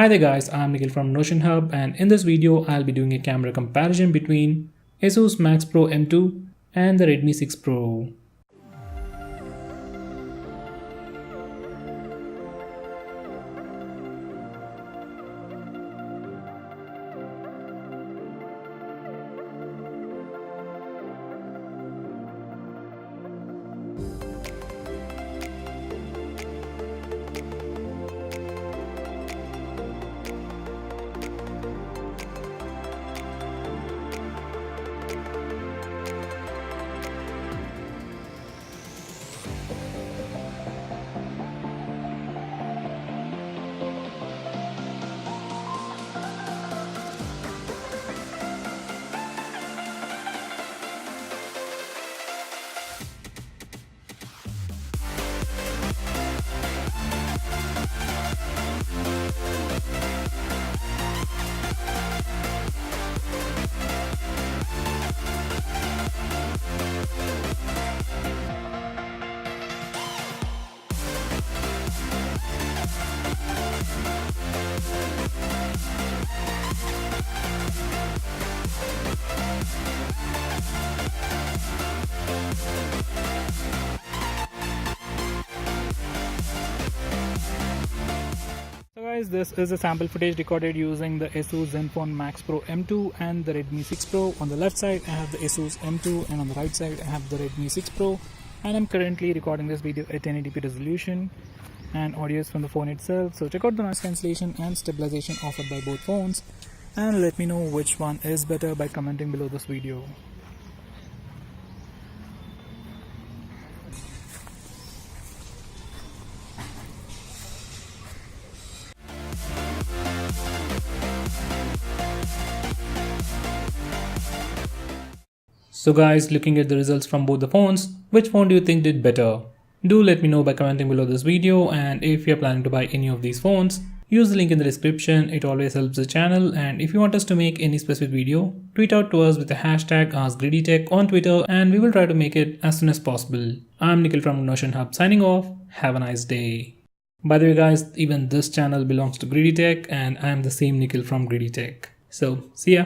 Hi there guys, I'm Nikhil from Notion Hub, and in this video I'll be doing a camera comparison between Asus Max Pro M2 and the Redmi 6 Pro. So guys, this is a sample footage recorded using the Asus Zenfone Max Pro M2 and the Redmi 6 Pro. On the left side I have the Asus M2 and on the right side I have the Redmi 6 Pro, and I'm currently recording this video at 1080p resolution, and audio is from the phone itself. So check out the noise cancellation and stabilization offered by both phones, and let me know which one is better by commenting below this video. So guys, looking at the results from both the phones, which phone do you think did better? Do let me know by commenting below this video, and if you're planning to buy any of these phones, use the link in the description. It always helps the channel, and if you want us to make any specific video, tweet out to us with the hashtag AskGreedyTech on Twitter and we will try to make it as soon as possible. I'm Nikhil from Notion Hub signing off. Have a nice day. By the way guys, even this channel belongs to Greedy Tech and I am the same Nikhil from Greedy Tech. So see ya.